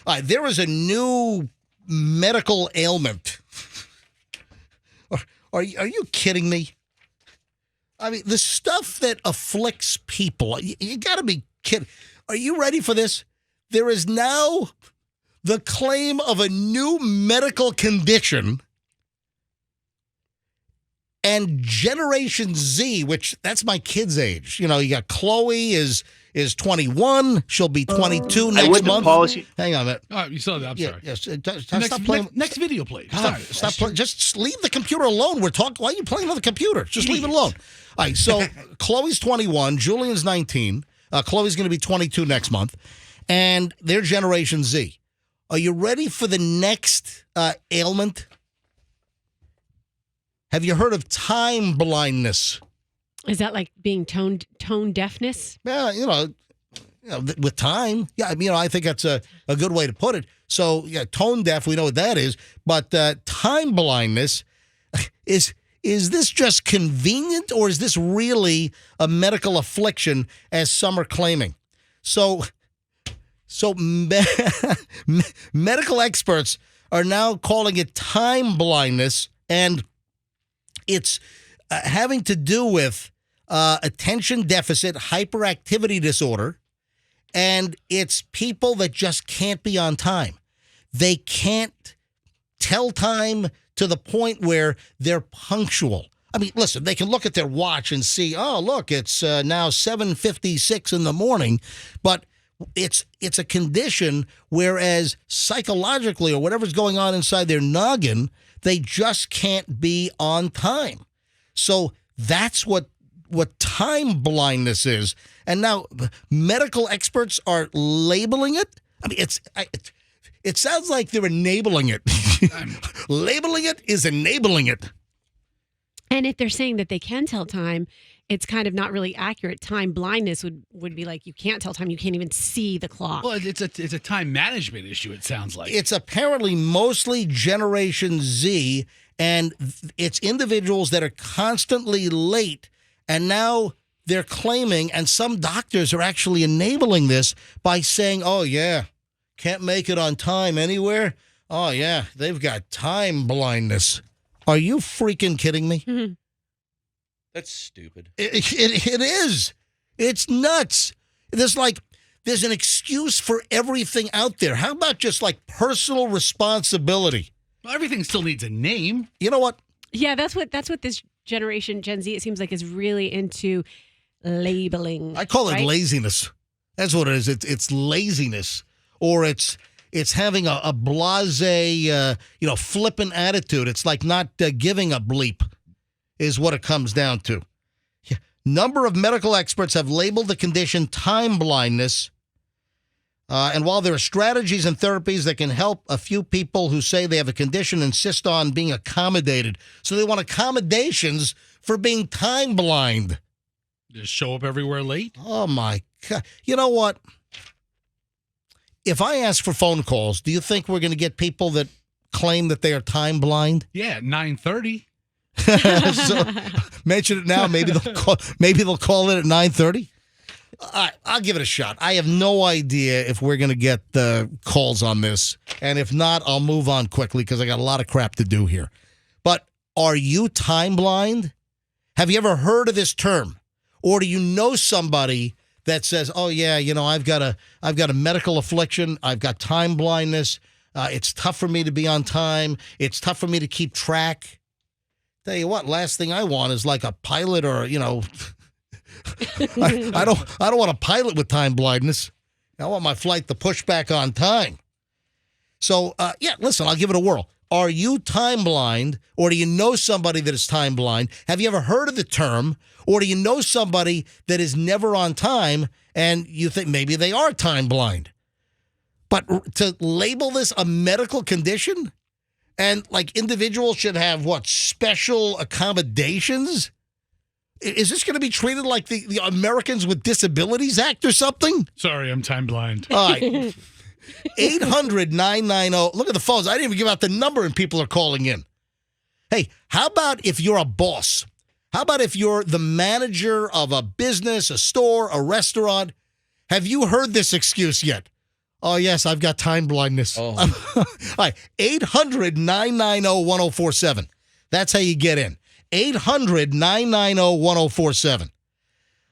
All right, there is a new medical ailment. Are you kidding me? I mean, the stuff that afflicts people, you got to be kidding. Are you ready for this? There is now the claim of a new medical condition, and Generation Z, which that's my kid's age. You know, you got Chloe is 21. She'll be 22 next month. Policy. Hang on a minute. Oh, you saw that. I'm sorry. Yes. Stop playing. Next video, please. Stop playing. Just leave the computer alone. We're talking. Why are you playing on the computer? Just leave it alone. All right. So Chloe's 21. Julian's 19. Chloe's going to be 22 next month, and they're Generation Z. Are you ready for the next ailment? Have you heard of time blindness? Is that like being tone deafness? Yeah, you know, with time. Yeah, I mean, I think that's a good way to put it. So, yeah, tone deaf, we know what that is. But time blindness, is this just convenient, or is this really a medical affliction, as some are claiming? So medical experts are now calling it time blindness, and it's having to do with attention deficit hyperactivity disorder, and it's people that just can't be on time. They can't tell time to the point where they're punctual. I mean, listen, they can look at their watch and see, oh, look, it's now 7:56 in the morning, but it's a condition, whereas psychologically or whatever's going on inside their noggin, they just can't be on time. So that's what time blindness is. And now medical experts are labeling it. I mean, it sounds like they're enabling it. Labeling it is enabling it. And if they're saying that they can tell time, it's kind of not really accurate. Time blindness would be like you can't tell time. You can't even see the clock. Well, it's a time management issue, it sounds like. It's apparently mostly Generation Z, and it's individuals that are constantly late, and now they're claiming, and some doctors are actually enabling this by saying, oh, yeah, can't make it on time anywhere. Oh, yeah, they've got time blindness. Are you freaking kidding me? Mm-hmm. That's stupid. It is. It's nuts. There's an excuse for everything out there. How about just like personal responsibility? Well, everything still needs a name. You know what? Yeah, that's what this generation, Gen Z, it seems like is really into labeling. I call it right? laziness. That's what it is. It's laziness, or it's having a blasé, flippant attitude. It's like not giving a bleep is what it comes down to. Yeah. Number of medical experts have labeled the condition time blindness. And while there are strategies and therapies that can help, a few people who say they have a condition insist on being accommodated. So they want accommodations for being time blind. Just show up everywhere late? Oh, my God. You know what? If I ask for phone calls, do you think we're going to get people that claim that they are time blind? Yeah, at 9:30. So mention it now. Maybe they'll call it at 9:30. I'll give it a shot. I have no idea if we're going to get the calls on this, and if not, I'll move on quickly because I got a lot of crap to do here. But are you time blind? Have you ever heard of this term, or do you know somebody that says, "Oh yeah, I've got a medical affliction. I've got time blindness. It's tough for me to be on time. It's tough for me to keep track." Tell you what, last thing I want is like a pilot or, I don't want a pilot with time blindness. I want my flight to push back on time. So, listen, I'll give it a whirl. Are you time blind, or do you know somebody that is time blind? Have you ever heard of the term, or do you know somebody that is never on time and you think maybe they are time blind? But to label this a medical condition? And like individuals should have special accommodations? Is this going to be treated like the Americans with Disabilities Act or something? Sorry, I'm time blind. All right. 800-990. Look at the phones. I didn't even give out the number and people are calling in. Hey, how about if you're a boss? How about if you're the manager of a business, a store, a restaurant? Have you heard this excuse yet? Oh, yes, I've got time blindness. Oh. All right, 800-990-1047. That's how you get in. 800-990-1047.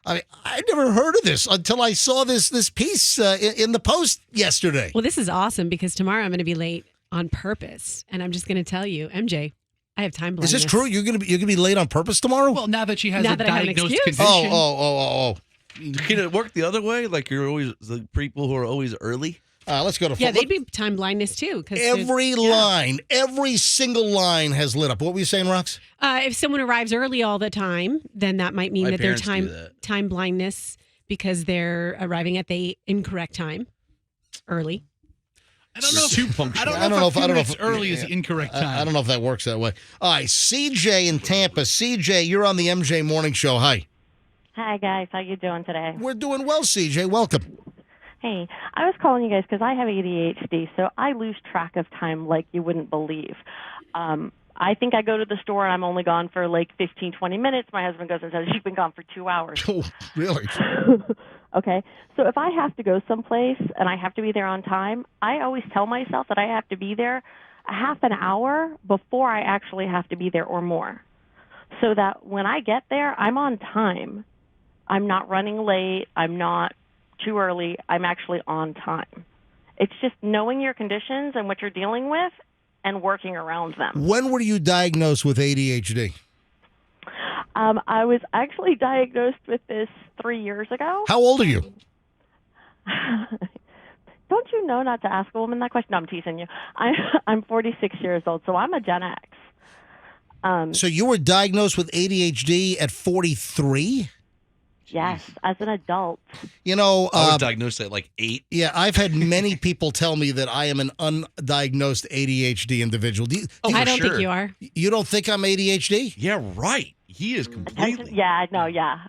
I mean, I never heard of this until I saw this piece in the Post yesterday. Well, this is awesome because tomorrow I'm going to be late on purpose, and I'm just going to tell you, MJ, I have time blindness. Is this true? You're gonna be late on purpose tomorrow? Well, now that she has Now a that I have an diagnosed excuse. condition. Oh. Can it work the other way? Like you're always the people who are always early? Let's go to Yeah, they'd be time blindness too. every line, every single line has lit up. What were you saying, Rox? If someone arrives early all the time, then that might mean My that they're parents do that. time blindness because they're arriving at the incorrect time, early. I don't know if Too punctual. I don't know if early is the incorrect time. I don't know if that works that way. All right, CJ in Tampa. CJ, you're on the MJ Morning Show. Hi. Hi, guys. How you doing today? We're doing well, CJ. Welcome. Hey, I was calling you guys because I have ADHD, so I lose track of time like you wouldn't believe. I think I go to the store and I'm only gone for like 15, 20 minutes. My husband goes and says, you've been gone for 2 hours. Oh, really? Okay. So if I have to go someplace and I have to be there on time, I always tell myself that I have to be there a half an hour before I actually have to be there or more. So that when I get there, I'm on time. I'm not running late. I'm not too early. I'm actually on time. It's just knowing your conditions and what you're dealing with and working around them. When were you diagnosed with ADHD? I was actually diagnosed with this 3 years ago. How old are you? Don't you know not to ask a woman that question? No, I'm teasing you. I'm 46 years old, so I'm a Gen X. So you were diagnosed with ADHD at 43? Yes, as an adult. You know, I was diagnosed at like 8. yeah, I've had many people tell me that I am an undiagnosed ADHD individual. I don't sure. think you are. You don't think I'm ADHD? Yeah, right. He is completely. Yeah,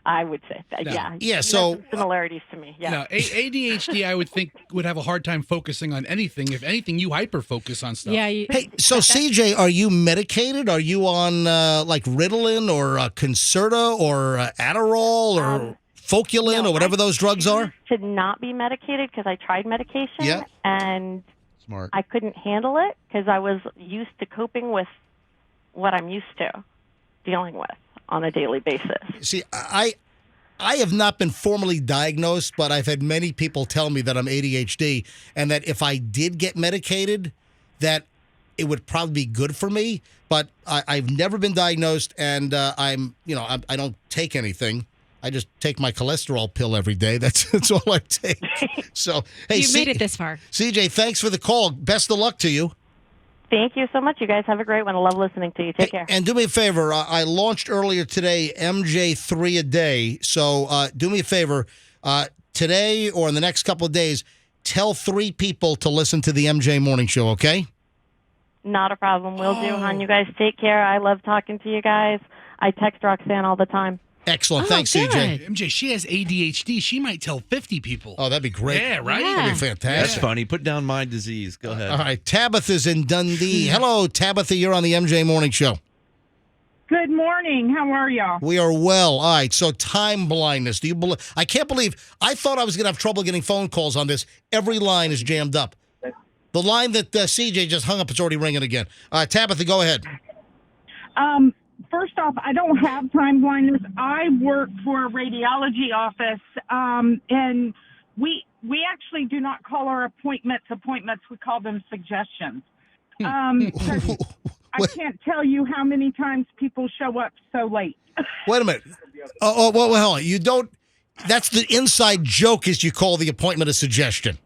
I would say that. No. Yeah. Yeah, You so- have some similarities to me. Yeah. No, ADHD, I would think, would have a hard time focusing on anything. If anything, you hyper focus on stuff. Yeah. Hey, so CJ, are you medicated? Are you on like Ritalin or Concerta or Adderall or Foculin or whatever those drugs are? Should not be medicated because I tried medication Yeah. and Smart. I couldn't handle it because I was used to coping with what I'm used to dealing with on a daily basis. See, I have not been formally diagnosed, but I've had many people tell me that I'm ADHD and that if I did get medicated, that it would probably be good for me. But I've never been diagnosed, and I don't take anything. I just take my cholesterol pill every day. That's all I take. So, hey, You've made it this far. CJ, thanks for the call. Best of luck to you. Thank you so much. You guys have a great one. I love listening to you. Take care. And do me a favor. I launched earlier today MJ3 a day. So do me a favor. Today or in the next couple of days, tell 3 people to listen to the MJ Morning Show, okay? Not a problem. Will do, hon. You guys take care. I love talking to you guys. I text Roxanne all the time. Excellent. Oh, Thanks, good. CJ. MJ, she has ADHD. She might tell 50 people. Oh, that'd be great. Yeah, right? Yeah. That'd be That's fantastic. funny. Put down my disease. Go ahead. All right. Tabitha's in Dundee. Hello, Tabitha. You're on the MJ Morning Show. Good morning. How are y'all? We are well. All right. So time blindness. Do you believe? I can't believe. I thought I was going to have trouble getting phone calls on this. Every line is jammed up. The line that CJ just hung up is already ringing again. Tabitha, go ahead. First off, I don't have time blindness. I work for a radiology office, and we actually do not call our appointments. We call them suggestions. 'Cause I can't tell you how many times people show up so late. Wait a minute. Well, hold on. You don't. That's the inside joke. Is you call the appointment a suggestion?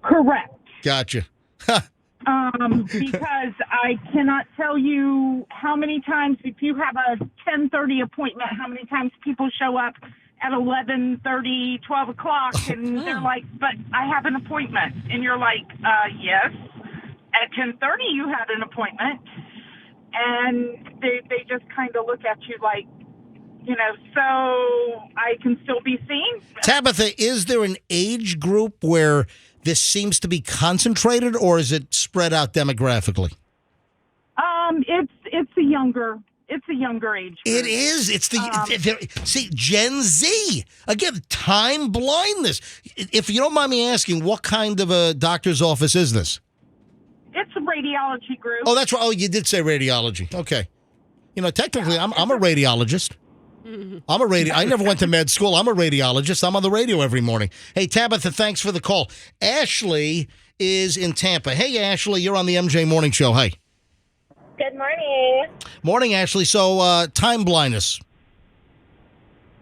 Correct. Gotcha. Because I cannot tell you how many times, if you have a 10:30 appointment, how many times people show up at 11:30, 12 o'clock, and they're like, but I have an appointment. And you're like, yes. At 10:30 you had an appointment. And they just kind of look at you like, so I can still be seen. Tabitha, is there an age group where this seems to be concentrated, or is it spread out demographically? It's a younger It's a younger age group. It is. It's see, Gen Z. Again, time blindness. If you don't mind me asking, what kind of a doctor's office is this? It's a radiology group. Oh, that's right. Oh, you did say radiology. Okay. Technically, I'm a radiologist. I never went to med school. I'm a radiologist. I'm on the radio every morning. Hey, Tabitha, thanks for the call. Ashley is in Tampa. Hey, Ashley, you're on the MJ Morning Show. Hey. Good morning. Morning, Ashley. So, time blindness.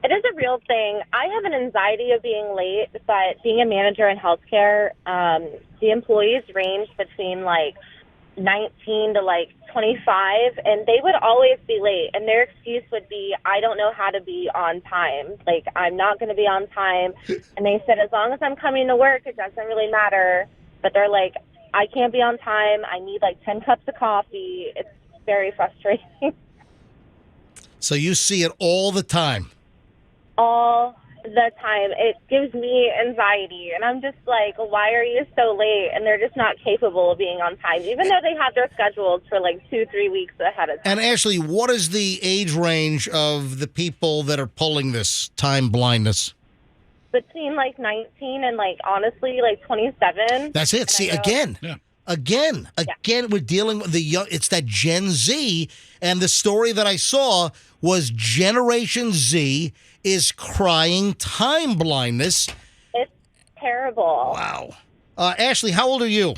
It is a real thing. I have an anxiety of being late, but being a manager in healthcare, the employees range between 19 to 25, and they would always be late. And their excuse would be, I don't know how to be on time. I'm not going to be on time. And they said, as long as I'm coming to work, it doesn't really matter. But they're like, I can't be on time. I need 10 cups of coffee. It's very frustrating. So you see it all the time. All the time. It gives me anxiety. And I'm just like, why are you so late? And they're just not capable of being on time, even though they have their schedules for 2-3 weeks ahead of time. And Ashley, what is the age range of the people that are pulling this time blindness? Between 19 and honestly 27. That's it. See, again, we're dealing with the young. It's that Gen Z, and the story that I saw was Generation Z is crying time blindness. It's terrible. Wow. Ashley, how old are you?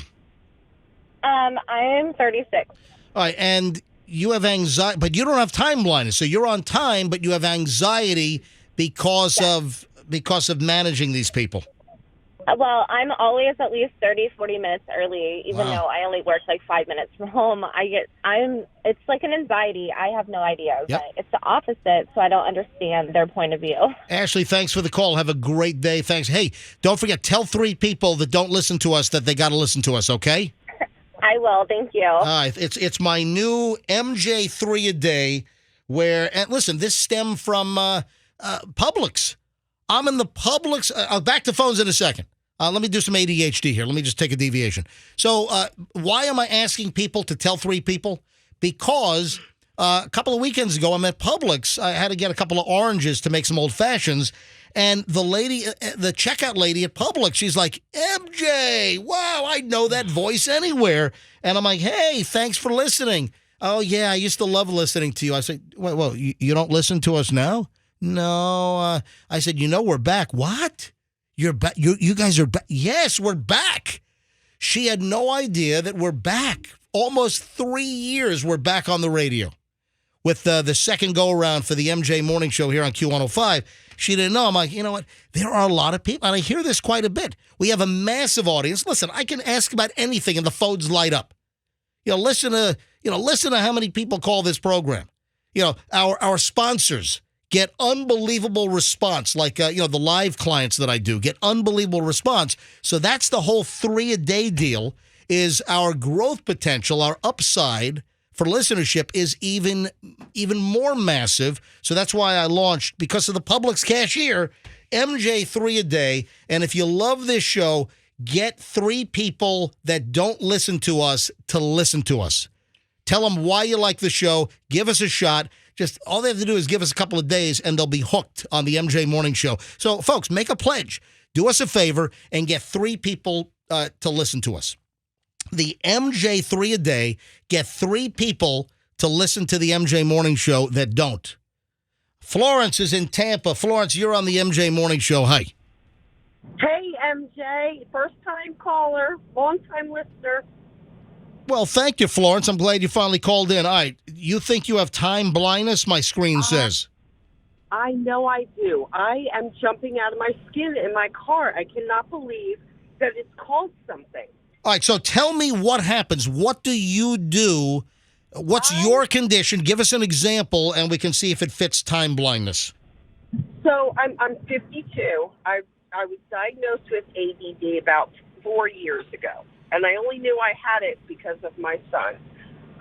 I'm 36. All right, and you have anxiety, but you don't have time blindness. So you're on time, but you have anxiety because of managing these people. Well, I'm always at least 30-40 minutes early, even though I only work 5 minutes from home. It's like an anxiety. I have no idea. But it's the opposite, so I don't understand their point of view. Ashley, thanks for the call. Have a great day. Thanks. Hey, don't forget, tell 3 people that don't listen to us that they got to listen to us, okay? I will. Thank you. All right. It's my new MJ3 a day where, and listen, this stemmed from Publix. I'm in the Publix. I'll back to phones in a second. Let me do some ADHD here. Let me just take a deviation. So why am I asking people to tell 3 people? Because a couple of weekends ago, I'm at Publix. I had to get a couple of oranges to make some old fashions. And the lady, the checkout lady at Publix, she's like, MJ, wow, I know that voice anywhere. And I'm like, hey, thanks for listening. Oh, yeah, I used to love listening to you. I said, well, you don't listen to us now? No. I said, we're back. What? You're back? You guys are back? Yes, we're back. She had no idea that we're back. Almost 3 years we're back on the radio with the second go-around for the MJ Morning Show here on Q105. She didn't know. I'm like, you know what? There are a lot of people, and I hear this quite a bit. We have a massive audience. Listen, I can ask about anything, and the phones light up. Listen to how many people call this program. Our sponsors get unbelievable response, like, the live clients that I do get unbelievable response. So that's the whole 3 a day deal, is our growth potential, our upside for listenership is even more massive. So that's why I launched, because of the Publix cashier, MJ3 a day. And if you love this show, get 3 people that don't listen to us to listen to us. Tell them why you like the show. Give us a shot. Just all they have to do is give us a couple of days, and they'll be hooked on the MJ Morning Show. So, folks, make a pledge. Do us a favor and get 3 people to listen to us. The MJ3 a day, get 3 people to listen to the MJ Morning Show that don't. Florence is in Tampa. Florence, you're on the MJ Morning Show. Hi. Hey, MJ. First-time caller, long-time listener. Well, thank you, Florence. I'm glad you finally called in. All right. You think you have time blindness, my screen says. I know I do. I am jumping out of my skin in my car. I cannot believe that it's called something. All right. So tell me what happens. What do you do? What's your condition? Give us an example, and we can see if it fits time blindness. So I'm 52. I was diagnosed with ADD about 4 years ago, and I only knew I had it because of my son.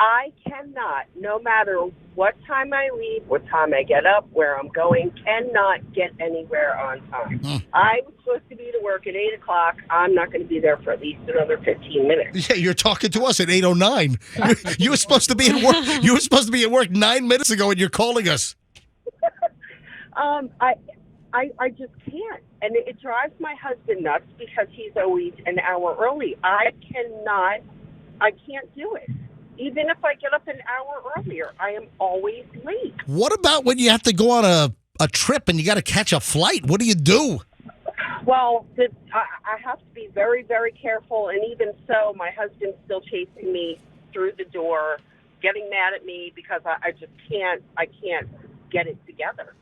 I cannot, no matter what time I leave, what time I get up, where I'm going, cannot get anywhere on time. I was supposed to be to work at 8 o'clock. I'm not going to be there for at least another 15 minutes. Yeah, you're talking to us at 8:09. You were supposed to be at work. You were supposed to be at work 9 minutes ago, and you're calling us. I just can't. And it drives my husband nuts because he's always an hour early. I can't do it. Even if I get up an hour earlier, I am always late. What about when you have to go on a trip and you got to catch a flight? What do you do? Well, I have to be very, very careful. And even so, my husband's still chasing me through the door, getting mad at me because I just can't get it together.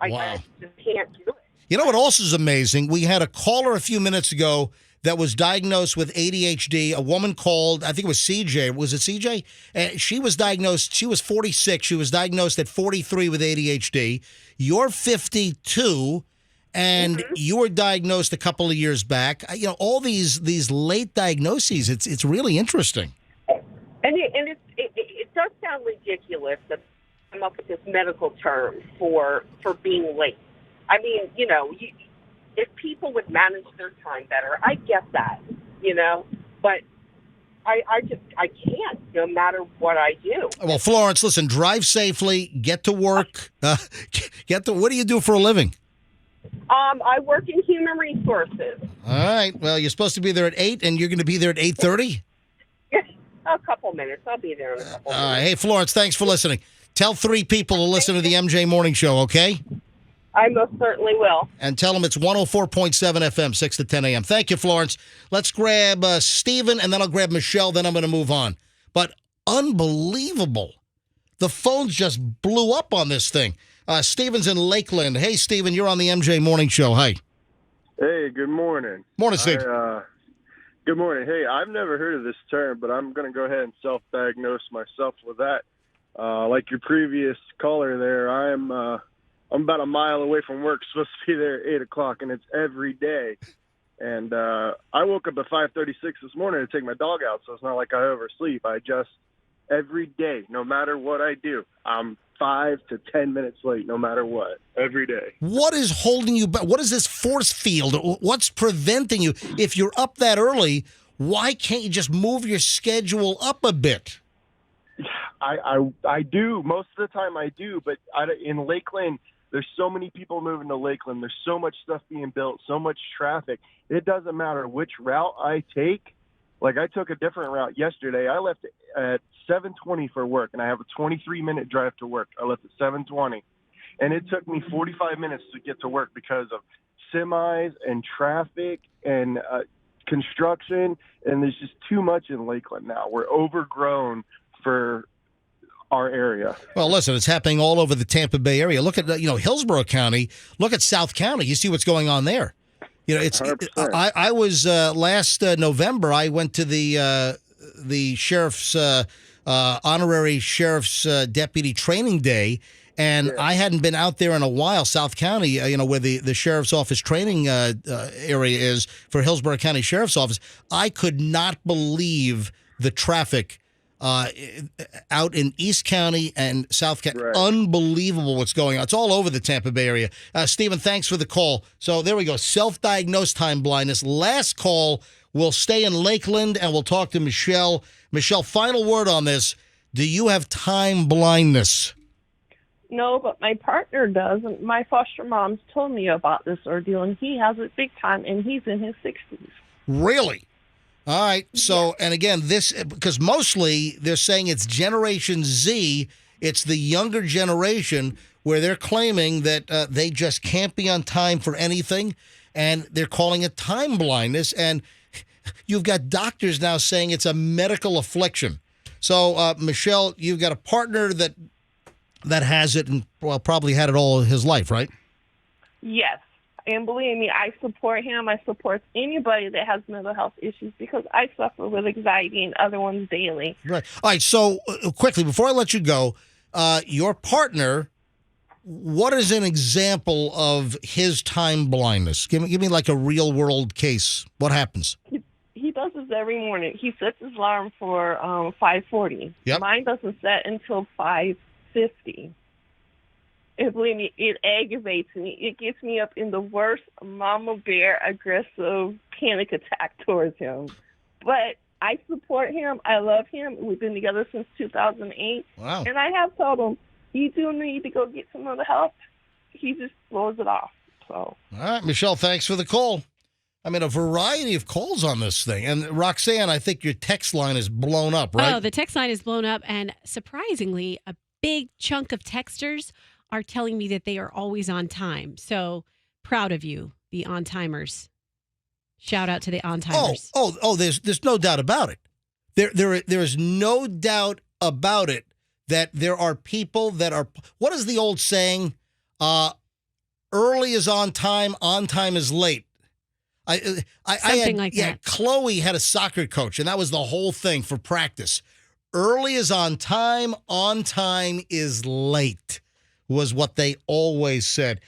Wow. I just can't do it. You know what also is amazing? We had a caller a few minutes ago that was diagnosed with ADHD. A woman called, I think it was CJ. Was it CJ? She was diagnosed, she was 46. She was diagnosed at 43 with ADHD. You're 52, and you were diagnosed a couple of years back. You know, all these late diagnoses, it's really interesting. And it does sound ridiculous that I come up with this medical term for being late. I mean, you know, if people would manage their time better, I get that, you know, but I can't, no matter what I do. Well, Florence, listen, drive safely, get to work, what do you do for a living? I work in human resources. All right. Well, you're supposed to be there at 8, and you're going to be there at 8:30? A couple minutes. I'll be there in a couple minutes. All right. Hey, Florence, thanks for listening. Tell 3 people to listen to the MJ Morning Show, okay? I most certainly will. And tell them it's 104.7 FM, 6 to 10 a.m. Thank you, Florence. Let's grab Stephen, and then I'll grab Michelle, then I'm going to move on. But unbelievable. The phones just blew up on this thing. Stephen's in Lakeland. Hey, Stephen, you're on the MJ Morning Show. Hi. Hey, good morning. Morning, Steve. Good morning. Hey, I've never heard of this term, but I'm going to go ahead and self-diagnose myself with that. Like your previous caller there, I'm about a mile away from work, supposed to be there at 8 o'clock, and it's every day. And I woke up at 5:36 this morning to take my dog out, so it's not like I oversleep. Every day, no matter what I do, I'm 5 to 10 minutes late, no matter what, every day. What is holding you back? What is this force field? What's preventing you? If you're up that early, why can't you just move your schedule up a bit? I do. Most of the time I do, but in Lakeland, there's so many people moving to Lakeland. There's so much stuff being built, so much traffic. It doesn't matter which route I take. Like, I took a different route yesterday. I left at 7:20 for work, and I have a 23-minute drive to work. I left at 7:20, and it took me 45 minutes to get to work because of semis and traffic and construction, and there's just too much in Lakeland now. We're overgrown for our area. Well, listen, it's happening all over the Tampa Bay area. Look at Hillsborough County. Look at South County. You see what's going on there. You know, I was last November. I went to the sheriff's honorary sheriff's deputy training day, and I hadn't been out there in a while. South County, where the sheriff's office training area is for Hillsborough County Sheriff's Office. I could not believe the traffic out in East County and South County. Right. Unbelievable what's going on. It's all over the Tampa Bay area. Stephen, thanks for the call. So there we go. Self-diagnosed time blindness. Last call. We'll stay in Lakeland and we'll talk to Michelle. Michelle, final word on this. Do you have time blindness? No, but my partner does. And my foster mom's told me about this ordeal, and he has it big time, and he's in his 60s. Really? All right. So, and again, because mostly they're saying it's Generation Z, it's the younger generation where they're claiming that they just can't be on time for anything, and they're calling it time blindness. And you've got doctors now saying it's a medical affliction. So, Michelle, you've got a partner that has it and probably had it all his life, right? Yes. And believe me, I support him. I support anybody that has mental health issues because I suffer with anxiety and other ones daily. Right. All right. So quickly, before I let you go, your partner, what is an example of his time blindness? Give me like a real world case. What happens? He does his every morning. He sets his alarm for 5:40. Yep. Mine doesn't set until 5:50. And believe me, it aggravates me. It gets me up in the worst mama bear aggressive panic attack towards him. But I support him. I love him. We've been together since 2008. Wow. And I have told him, you do need to go get some other help. He just blows it off. So. All right, Michelle, thanks for the call. I mean, a variety of calls on this thing. And Roxanne, I think your text line is blown up, right? Oh, the text line is blown up. And surprisingly, a big chunk of texters are telling me that they are always on time. So proud of you, the on-timers. Shout out to the on-timers. There's no doubt about it. There is no doubt about it that there are people that are, what is the old saying? Early is on time is late. Something like that. Chloe had a soccer coach, and that was the whole thing for practice. Early is on time is late, was what they always said.